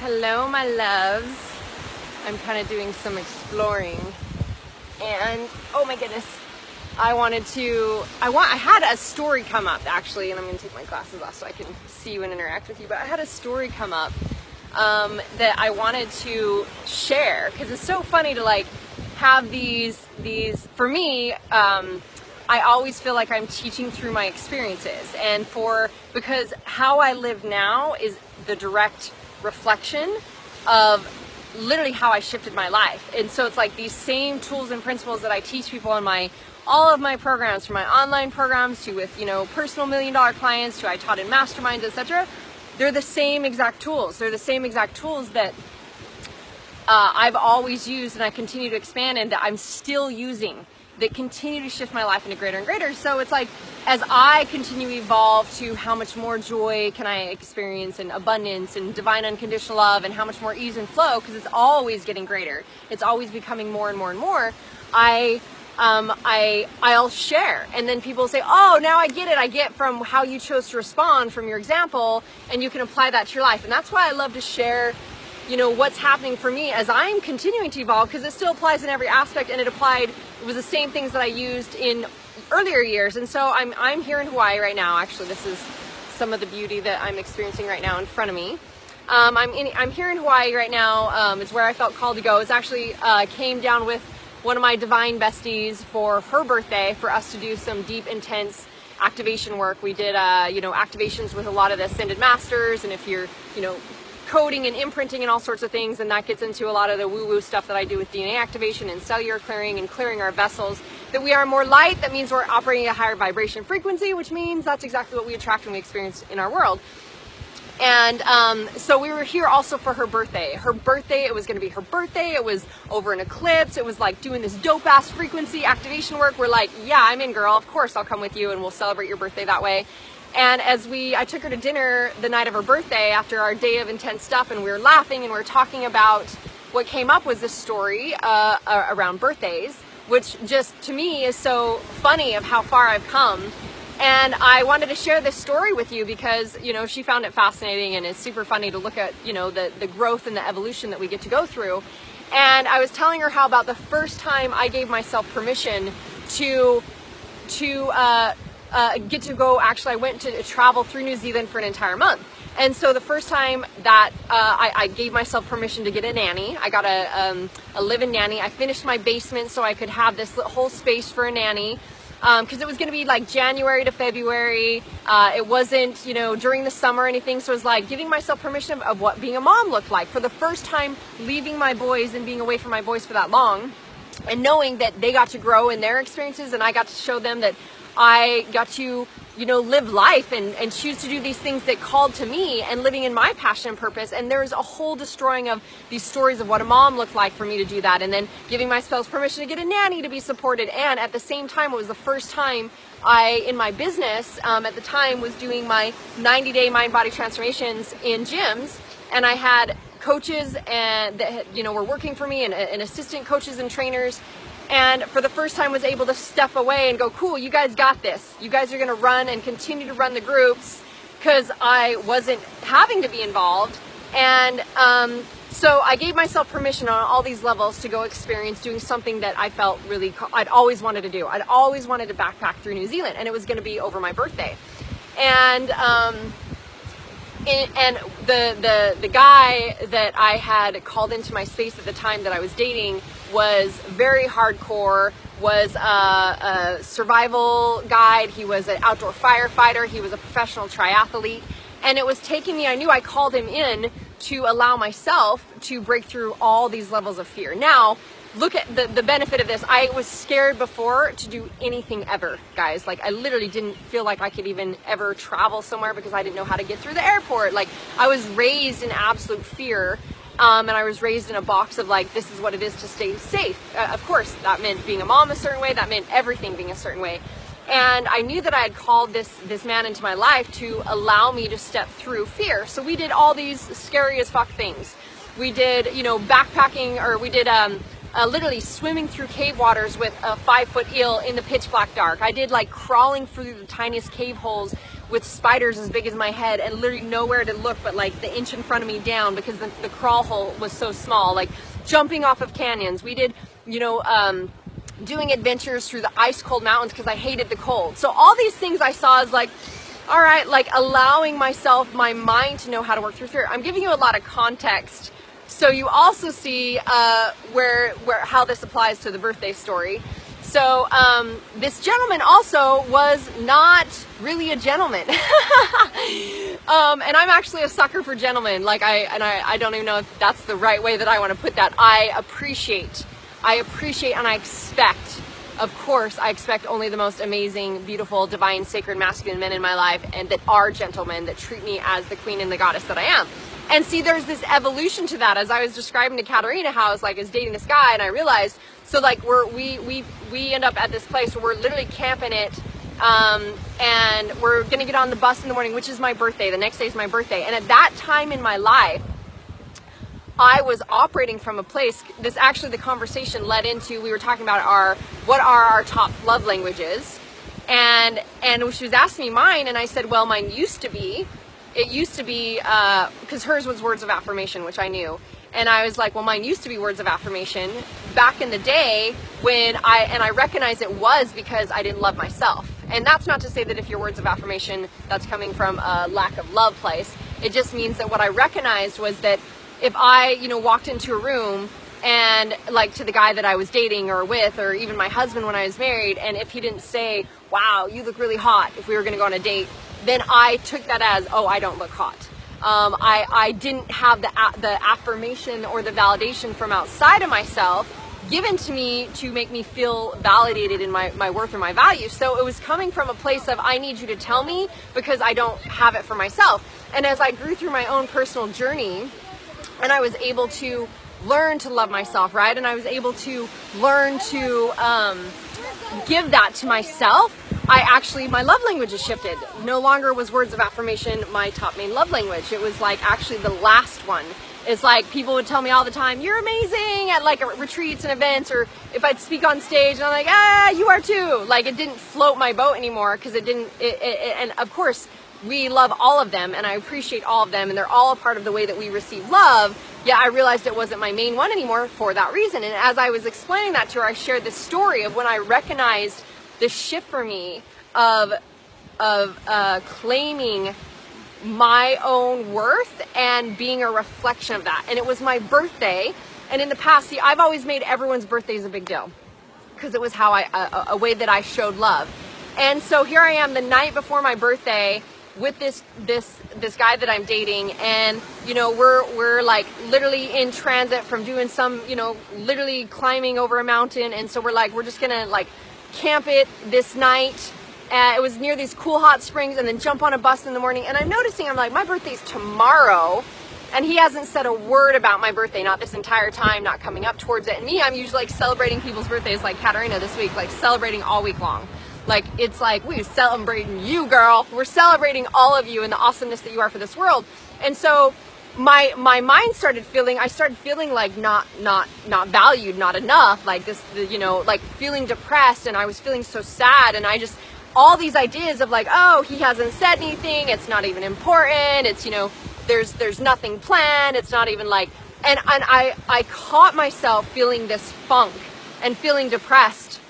Hello, my loves. I'm kind of doing some exploring, and oh my goodness, I had a story come up actually, and I'm going to take my glasses off so I can see you and interact with you, but I had a story come up that I wanted to share, because it's so funny to like have these for me, I always feel like I'm teaching through my experiences, and because how I live now is the direct reflection of literally how I shifted my life. And so it's like these same tools and principles that I teach people in all of my programs, from my online programs to with, personal $1 million clients to I taught in masterminds, etc. They're the same exact tools. They're the same exact tools that I've always used, and I continue to expand, and that I'm still using, that continue to shift my life into greater and greater. So it's like, as I continue to evolve to how much more joy can I experience, and abundance and divine unconditional love, and how much more ease and flow, because it's always getting greater. It's always becoming more and more and more. I'll share, and then people say, oh, now I get it. I get from how you chose to respond from your example, and you can apply that to your life. And that's why I love to share what's happening for me as I'm continuing to evolve, because it still applies in every aspect, and it was the same things that I used in earlier years. And so I'm here in Hawaii right now. Actually, this is some of the beauty that I'm experiencing right now in front of me. I'm here in Hawaii right now. It's where I felt called to go. It's actually came down with one of my divine besties for her birthday, for us to do some deep, intense activation work. We did activations with a lot of the Ascended Masters, and if you're coding and imprinting and all sorts of things, and that gets into a lot of the woo-woo stuff that I do with DNA activation and cellular clearing and clearing our vessels, that we are more light. That means we're operating at a higher vibration frequency, which means that's exactly what we attract and we experience in our world. And so we were here also for her birthday. It was going to be her birthday. It was over an eclipse. It was like doing this dope ass frequency activation work. We're like, yeah, I'm in, girl. Of course I'll come with you, and we'll celebrate your birthday that way. And I took her to dinner the night of her birthday after our day of intense stuff, and we were laughing and we were talking about what came up was this story around birthdays, which just to me is so funny of how far I've come. And I wanted to share this story with you because, she found it fascinating, and it's super funny to look at, the growth and the evolution that we get to go through. And I was telling her how about the first time I gave myself permission to get to go, actually I went to travel through New Zealand for an entire month. And so the first time that I gave myself permission to get a nanny, I got a live-in nanny. I finished my basement so I could have this whole space for a nanny, because it was going to be like January to February. It wasn't, during the summer or anything. So it was like giving myself permission of what being a mom looked like. For the first time, leaving my boys and being away from my boys for that long, and knowing that they got to grow in their experiences, and I got to show them that I got to, live life and choose to do these things that called to me, and living in my passion and purpose. And there's a whole destroying of these stories of what a mom looked like for me to do that, and then giving myself permission to get a nanny to be supported. And at the same time, it was the first time in my business, at the time, was doing my 90-day mind-body transformations in gyms, and I had coaches and that were working for me, and assistant coaches and trainers. And for the first time was able to step away and go, cool, you guys got this. You guys are going to run and continue to run the groups, because I wasn't having to be involved. And so I gave myself permission on all these levels to go experience doing something that I felt really, I'd always wanted to do. I'd always wanted to backpack through New Zealand, and it was going to be over my birthday. And the guy that I had called into my space at the time that I was dating was very hardcore, was a survival guide. He was an outdoor firefighter. He was a professional triathlete. And it was taking me, I called him in to allow myself to break through all these levels of fear. Now, look at the benefit of this. I was scared before to do anything ever, guys. Like, I literally didn't feel like I could even ever travel somewhere because I didn't know how to get through the airport. Like, I was raised in absolute fear. And I was raised in a box of like, this is what it is to stay safe. Of course, that meant being a mom a certain way. That meant everything being a certain way. And I knew that I had called this man into my life to allow me to step through fear. So we did all these scary as fuck things. We did, backpacking, or we did literally swimming through cave waters with a 5-foot eel in the pitch black dark. I did like crawling through the tiniest cave holes with spiders as big as my head and literally nowhere to look but like the inch in front of me down because the crawl hole was so small. Like jumping off of canyons. We did, you know, doing adventures through the ice cold mountains because I hated the cold. So all these things I saw as like, all right, like allowing myself, my mind to know how to work through fear. I'm giving you a lot of context so you also see where how this applies to the birthday story. So this gentleman also was not really a gentleman. And I'm actually a sucker for gentlemen. Like I don't even know if that's the right way that I want to put that. I appreciate and I expect, of course, I expect only the most amazing, beautiful, divine, sacred, masculine men in my life, and that are gentlemen, that treat me as the queen and the goddess that I am. And see, there's this evolution to that. As I was describing to Katerina how I was like, is dating this guy, and I realized, so like we end up at this place where we're literally camping it, and we're gonna get on the bus in the morning, which is my birthday. The next day is my birthday. And at that time in my life, I was operating from a place, this actually the conversation led into, we were talking about what are our top love languages, and she was asking me mine, and I said, well, mine used to be, because hers was words of affirmation, which I knew, and I was like, well, mine used to be words of affirmation back in the day when I recognized it was because I didn't love myself. And that's not to say that if your words of affirmation, that's coming from a lack of love place. It just means that what I recognized was that if I, you know, walked into a room and like to the guy that I was dating or with, or even my husband when I was married, and if he didn't say, wow, you look really hot, if we were going to go on a date, then I took that as, oh, I don't look hot. I didn't have the affirmation or the validation from outside of myself given to me to make me feel validated in my worth or my value. So it was coming from a place of, I need you to tell me because I don't have it for myself. And as I grew through my own personal journey, and I was able to learn to love myself, right? And I was able to learn to give that to myself. My love language has shifted. No longer was words of affirmation my top main love language. It was like actually the last one. It's like people would tell me all the time, you're amazing at like retreats and events, or if I'd speak on stage and I'm like, ah, you are too. Like it didn't float my boat anymore because it didn't, and of course, we love all of them, and I appreciate all of them, and they're all a part of the way that we receive love. Yeah, I realized it wasn't my main one anymore for that reason. And as I was explaining that to her, I shared this story of when I recognized the shift for me of claiming my own worth and being a reflection of that. And it was my birthday. And in the past, see, I've always made everyone's birthdays a big deal because it was how a way that I showed love. And so here I am the night before my birthday with this guy that I'm dating, and you know we're like literally in transit from doing some, you know, literally climbing over a mountain, and so we're just gonna like camp it this night. It was near these cool hot springs, and then jump on a bus in the morning. And I'm noticing, I'm like, my birthday's tomorrow, and he hasn't said a word about my birthday, not this entire time, not coming up towards it. And me, I'm usually like celebrating people's birthdays, like Katerina this week, like celebrating all week long. Like, it's like, we're celebrating you, girl. We're celebrating all of you and the awesomeness that you are for this world. And so my mind started feeling, I started feeling like not valued, not enough, like this, you know, like feeling depressed, and I was feeling so sad, and I just, all these ideas of like, oh, he hasn't said anything, it's not even important, it's, you know, there's nothing planned, it's not even like, and I caught myself feeling this funk and feeling depressed,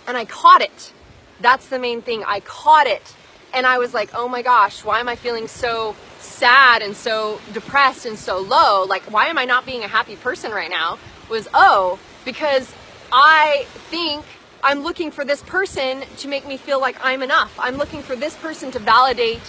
and I caught it. That's the main thing. I caught it, and I was like, oh my gosh, why am I feeling so sad and so depressed and so low? Like, why am I not being a happy person right now? Because I think I'm looking for this person to make me feel like I'm enough. I'm looking for this person to validate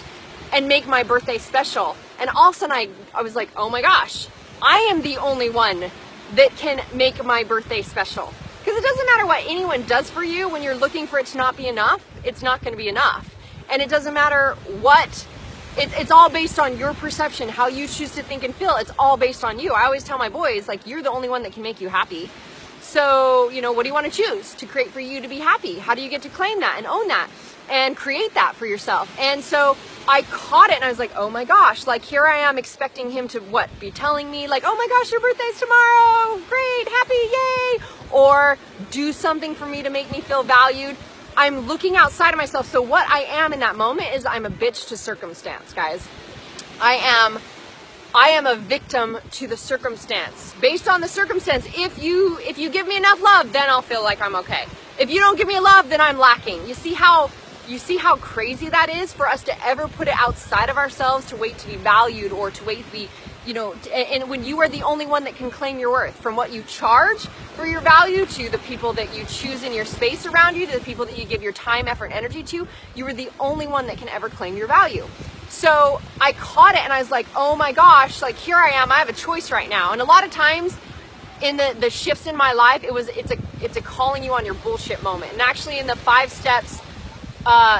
and make my birthday special. And all of a sudden I was like, oh my gosh, I am the only one that can make my birthday special. Because it doesn't matter what anyone does for you when you're looking for it to not be enough, it's not going to be enough. And it doesn't matter what, it's all based on your perception, how you choose to think and feel. It's all based on you. I always tell my boys, like, you're the only one that can make you happy. So, you know, what do you want to choose to create for you to be happy? How do you get to claim that and own that and create that for yourself? And so I caught it, and I was like, oh my gosh, like here I am expecting him to be telling me like, oh my gosh, your birthday's tomorrow, great, happy, yay, or do something for me to make me feel valued. I'm looking outside of myself. So what I am in that moment is I'm a bitch to circumstance, guys. I am a victim to the circumstance. Based on the circumstance, if you give me enough love, then I'll feel like I'm okay. If you don't give me love, then I'm lacking. You see how crazy that is for us to ever put it outside of ourselves to wait to be valued or to wait to be, and when you are the only one that can claim your worth, from what you charge for your value to the people that you choose in your space around you, to the people that you give your time, effort, and energy to, you are the only one that can ever claim your value. So I caught it and I was like, oh my gosh, like here I am, I have a choice right now. And a lot of times in the shifts in my life, it's a calling you on your bullshit moment. And actually in the 5 steps,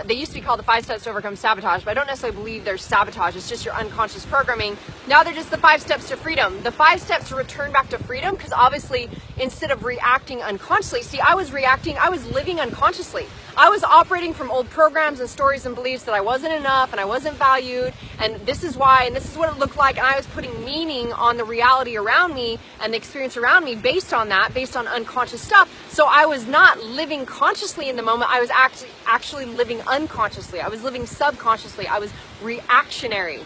they used to be called the 5 steps to overcome sabotage, but I don't necessarily believe there's sabotage. It's just your unconscious programming. Now they're just the 5 steps to freedom. The 5 steps to return back to freedom, because obviously instead of reacting unconsciously, see, I was living unconsciously. I was operating from old programs and stories and beliefs that I wasn't enough and I wasn't valued, and this is why, and this is what it looked like, and I was putting meaning on the reality around me and the experience around me based on that, based on unconscious stuff. So I was not living consciously in the moment. I was actually living unconsciously. I was living subconsciously. I was reactionary.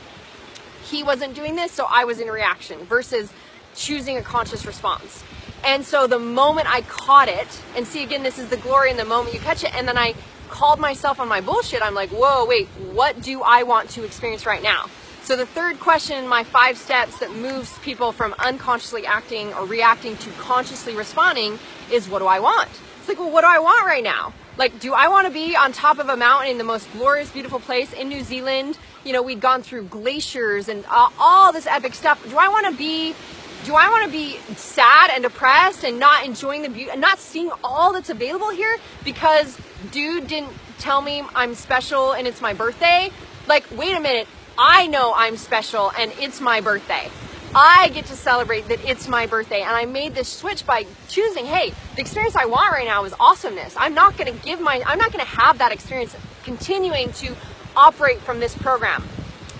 He wasn't doing this, so I was in reaction versus choosing a conscious response. And so the moment I caught it, and see, again, this is the glory in the moment you catch it, and then I called myself on my bullshit. I'm like, whoa, wait, what do I want to experience right now? So the third question in my 5 steps that moves people from unconsciously acting or reacting to consciously responding is, what do I want? It's like, well, what do I want right now? Like, do I want to be on top of a mountain in the most glorious, beautiful place in New Zealand? We'd gone through glaciers and all this epic stuff. Do I want to be sad and depressed and not enjoying the beauty and not seeing all that's available here because dude didn't tell me I'm special and it's my birthday? Like, wait a minute, I know I'm special and it's my birthday. I get to celebrate that it's my birthday, and I made this switch by choosing, hey, the experience I want right now is awesomeness. I'm not going to have that experience continuing to operate from this program.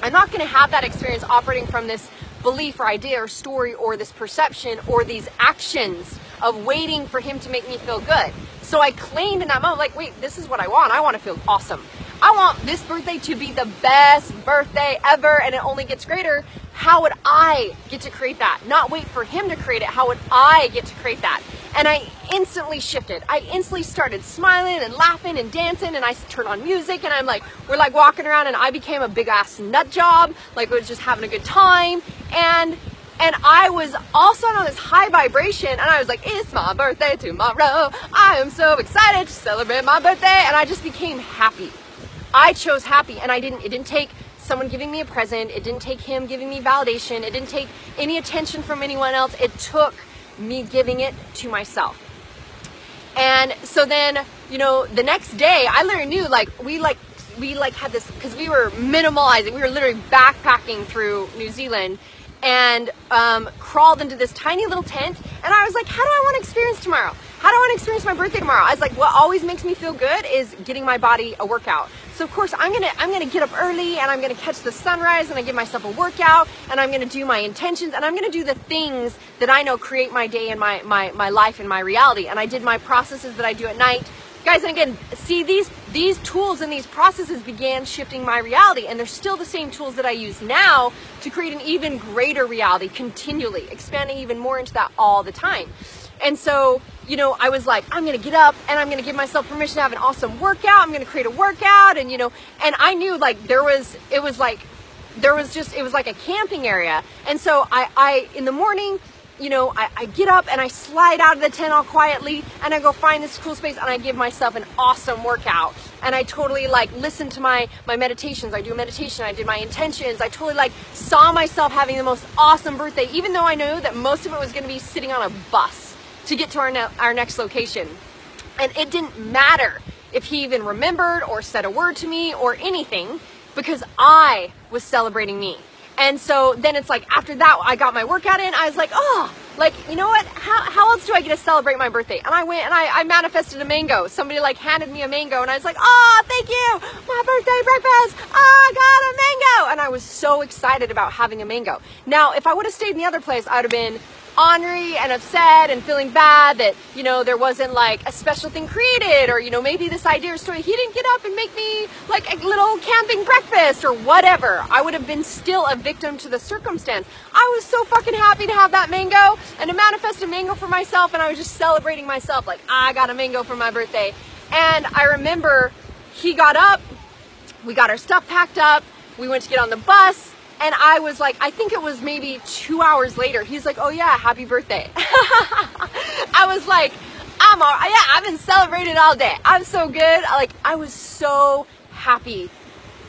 I'm not going to have that experience operating from this belief or idea or story or this perception or these actions of waiting for him to make me feel good. So I claimed in that moment, like, wait, this is what I want. I want to feel awesome. I want this birthday to be the best birthday ever, and it only gets greater. How would I get to create that? Not wait for him to create it. How would I get to create that? And I instantly shifted. I instantly started smiling and laughing and dancing, and I turned on music, and we're like walking around, and I became a big ass nut job. Like, we was just having a good time. And I was also on this high vibration, and I was like, it's my birthday tomorrow. I am so excited to celebrate my birthday. And I just became happy. I chose happy, and it didn't take someone giving me a present. It didn't take him giving me validation. It didn't take any attention from anyone else. It took me giving it to myself. And so then, the next day I literally knew, we had this, because we were minimalizing, we were literally backpacking through New Zealand, and crawled into this tiny little tent, and I was like, how do I want to experience tomorrow? How do I want to experience my birthday tomorrow? I was like, what always makes me feel good is getting my body a workout. So of course I'm gonna get up early, and I'm gonna catch the sunrise, and I give myself a workout, and I'm gonna do my intentions, and I'm gonna do the things that I know create my day and my life and my reality. And I did my processes that I do at night. Guys, and again, see, these tools and these processes began shifting my reality, and they're still the same tools that I use now to create an even greater reality, continually expanding even more into that all the time. And so, I was like, I'm going to get up, and I'm going to give myself permission to have an awesome workout. I'm going to create a workout, and and I knew, like, it was like a camping area. And so I in the morning, I get up and I slide out of the tent all quietly, and I go find this cool space, and I give myself an awesome workout. And I totally listen to my meditations. I do a meditation. I did my intentions. I totally saw myself having the most awesome birthday, even though I knew that most of it was going to be sitting on a bus to get to our next location. And it didn't matter if he even remembered or said a word to me or anything, because I was celebrating me. And so then it's like, after that, I got my workout in. I was like, oh, you know what? How else do I get to celebrate my birthday? And I went and I manifested a mango. Somebody handed me a mango, and I was like, oh, thank you, my birthday breakfast. Oh, I got a mango. And I was so excited about having a mango. Now, if I would have stayed in the other place, I would have been, ornery and upset and feeling bad that, you know, there wasn't like a special thing created, or, you know, maybe this idea or story, he didn't get up and make me like a little camping breakfast or whatever. I would have been still a victim to the circumstance. I was so fucking happy to have that mango and to manifest a mango for myself, and I was just celebrating myself like I got a mango for my birthday. And I remember he got up, we got our stuff packed up, we went to get on the bus. And I was like, I think it was maybe 2 hours later, he's like, oh yeah, happy birthday. I was like, yeah, I've been celebrating all day. I'm so good. Like, I was so happy.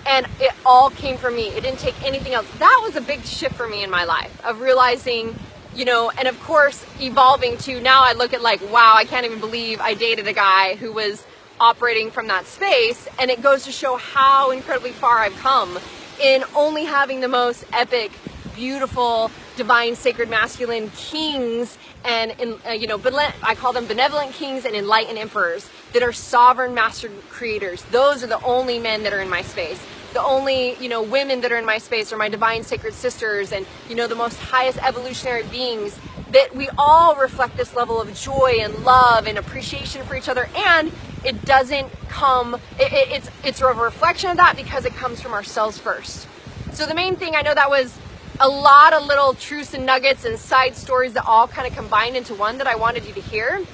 And it all came from me. It didn't take anything else. That was a big shift for me in my life, of realizing, you know, and of course, evolving to now I look at like, wow, I can't even believe I dated a guy who was operating from that space. And it goes to show how incredibly far I've come in only having the most epic, beautiful, divine, sacred, masculine kings, and you know, I call them benevolent kings and enlightened emperors that are sovereign master creators. Those are the only men that are in my space. The only, you know, women that are in my space are my divine sacred sisters, and, you know, the most highest evolutionary beings, that we all reflect this level of joy and love and appreciation for each other. And it doesn't come, it's a reflection of that because it comes from ourselves first. So the main thing, I know that was a lot of little truths and nuggets and side stories that all kind of combined into one that I wanted you to hear,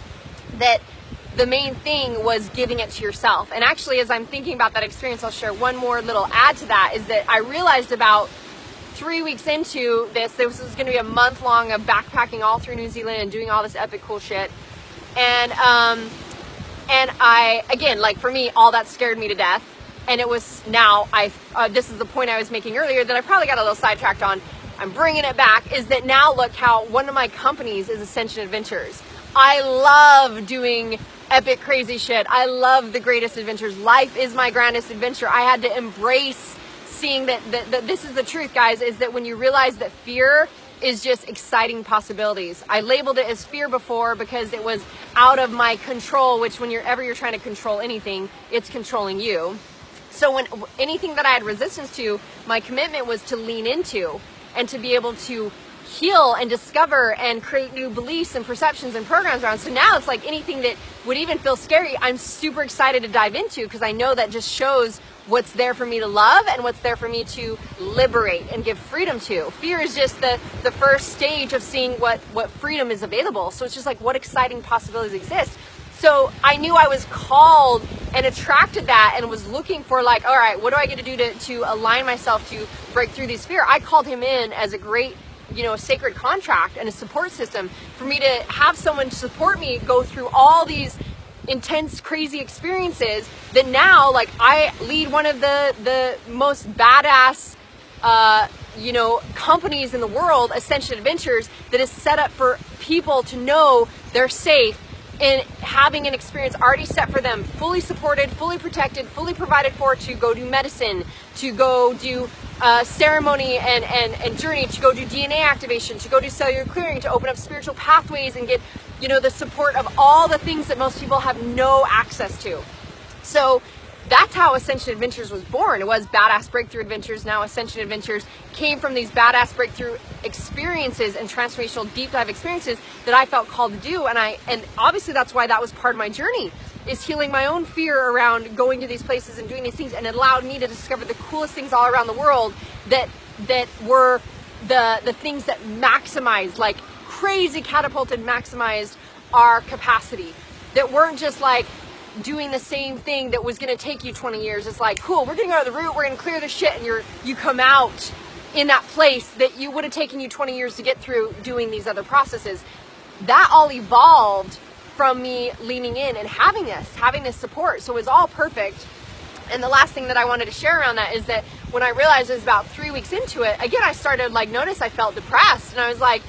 that the main thing was giving it to yourself. And actually, as I'm thinking about that experience, I'll share one more little add to that, is that I realized about 3 weeks into this was going to be a month long of backpacking all through New Zealand and doing all this epic cool shit. And I, again, like for me, all that scared me to death. And it was now, this is the point I was making earlier that I probably got a little sidetracked on. I'm bringing it back, is that now look how one of my companies is Ascension Adventures. I love doing epic, crazy shit. I love the greatest adventures. Life is my grandest adventure. I had to embrace seeing that this is the truth, guys, is that when you realize that fear is just exciting possibilities. I labeled it as fear before because it was out of my control, which whenever you're trying to control anything, it's controlling you. So when anything that I had resistance to, my commitment was to lean into and to be able to heal and discover and create new beliefs and perceptions and programs around. So now it's like anything that would even feel scary, I'm super excited to dive into, because I know that just shows what's there for me to love and what's there for me to liberate and give freedom to. Fear is just the first stage of seeing what freedom is available. So it's just like, what exciting possibilities exist. So I knew I was called and attracted that and was looking for like, all right, what do I get to do to align myself to break through these fear? I called him in as a great, you know, a sacred contract and a support system for me to have someone to support me go through all these intense, crazy experiences, that now, like, I lead one of the most badass, you know, companies in the world, Ascension Adventures, that is set up for people to know they're safe and having an experience already set for them, fully supported, fully protected, fully provided for, to go do medicine, to go do ceremony and journey, to go do DNA activation, to go do cellular clearing, to open up spiritual pathways and get, you know, the support of all the things that most people have no access to. So that's how Ascension Adventures was born. It was Badass Breakthrough Adventures. Now Ascension Adventures came from these badass breakthrough experiences and transformational deep dive experiences that I felt called to do. And obviously that's why that was part of my journey, is healing my own fear around going to these places and doing these things. And it allowed me to discover the coolest things all around the world that were the things that maximized, like crazy catapulted, maximized our capacity, that weren't just like doing the same thing that was going to take you 20 years. It's like, cool, we're going to go to the root, we're going to clear the shit, and you come out in that place that you would have taken you 20 years to get through doing these other processes. That all evolved from me leaning in and having this support. So it was all perfect. And the last thing that I wanted to share around that is that when I realized it was about 3 weeks into it, again, I started like, notice I felt depressed, and I was like,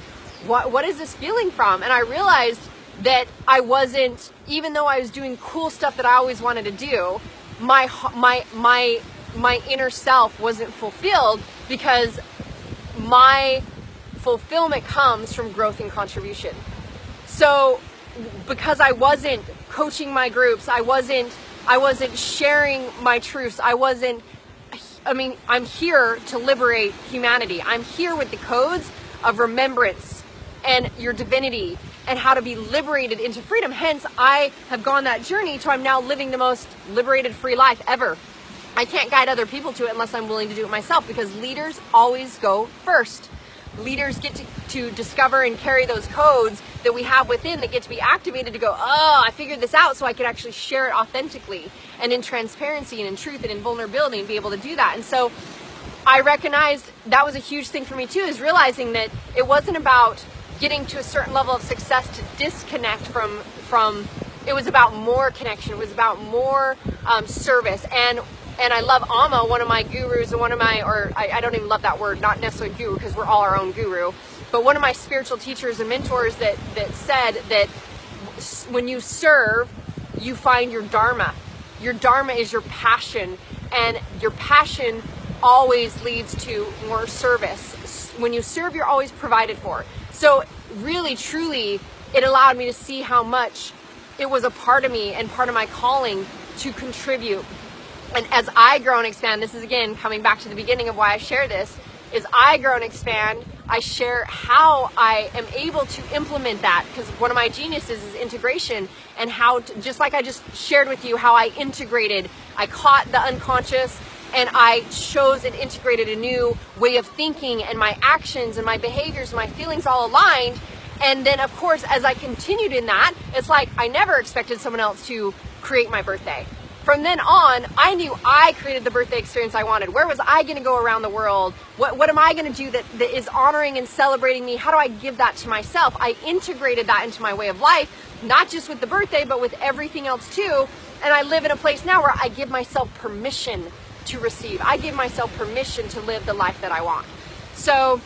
what is this feeling from? And I realized that I wasn't, even though I was doing cool stuff that I always wanted to do, my inner self wasn't fulfilled, because my fulfillment comes from growth and contribution. So because I wasn't coaching my groups, I wasn't sharing my truths, I'm here to liberate humanity. I'm here with the codes of remembrance and your divinity and how to be liberated into freedom. Hence, I have gone that journey to I'm now living the most liberated, free life ever. I can't guide other people to it unless I'm willing to do it myself, because leaders always go first. Leaders get to discover and carry those codes that we have within that get to be activated to go, oh, I figured this out so I could actually share it authentically and in transparency and in truth and in vulnerability and be able to do that. And so I recognized that was a huge thing for me too, is realizing that it wasn't about getting to a certain level of success to disconnect from it was about more connection. It was about more service. And I love Amma, one of my gurus, and I don't even love that word, not necessarily guru, because we're all our own guru, but one of my spiritual teachers and mentors that said that when you serve, you find your dharma. Your dharma is your passion, and your passion always leads to more service. When you serve, you're always provided for. So really, truly, it allowed me to see how much it was a part of me and part of my calling to contribute. And as I grow and expand, this is again coming back to the beginning of why I share this, is I grow and expand, I share how I am able to implement that, because one of my geniuses is integration, and how to, just like I just shared with you how I integrated, I caught the unconscious and I chose and integrated a new way of thinking, and my actions and my behaviors and my feelings all aligned. And then of course, as I continued in that, it's like I never expected someone else to create my birthday. From then on, I knew I created the birthday experience I wanted. Where was I going to go around the world? What am I going to do that is honoring and celebrating me? How do I give that to myself? I integrated that into my way of life, not just with the birthday, but with everything else too. And I live in a place now where I give myself permission to receive. I give myself permission to live the life that I want. So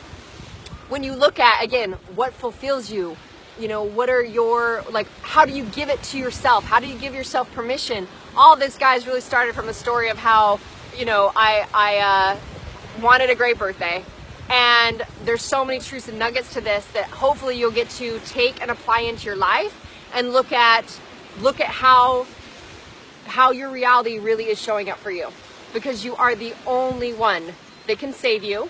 when you look at, again, what fulfills you, you know, what are your, like, how do you give it to yourself? How do you give yourself permission? All this, guys, really started from a story of how, you know, I wanted a great birthday. And there's so many truths and nuggets to this that hopefully you'll get to take and apply into your life, and look at how your reality really is showing up for you. Because you are the only one that can save you.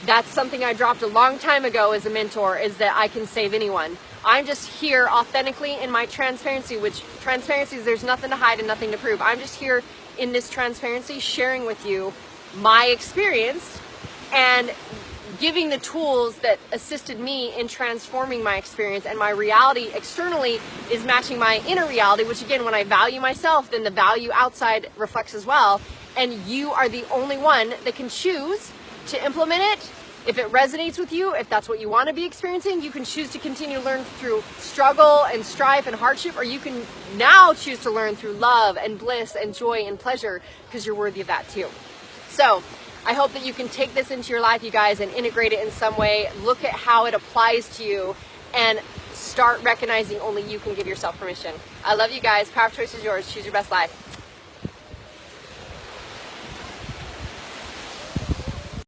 That's something I dropped a long time ago as a mentor, is that I can save anyone. I'm just here authentically in my transparency, which transparency is there's nothing to hide and nothing to prove. I'm just here in this transparency, sharing with you my experience and giving the tools that assisted me in transforming my experience, and my reality externally is matching my inner reality, which again, when I value myself, then the value outside reflects as well. And you are the only one that can choose to implement it. If it resonates with you, if that's what you want to be experiencing, you can choose to continue to learn through struggle and strife and hardship, or you can now choose to learn through love and bliss and joy and pleasure, because you're worthy of that too. So I hope that you can take this into your life, you guys, and integrate it in some way. Look at how it applies to you and start recognizing only you can give yourself permission. I love you guys. Power of choice is yours. Choose your best life.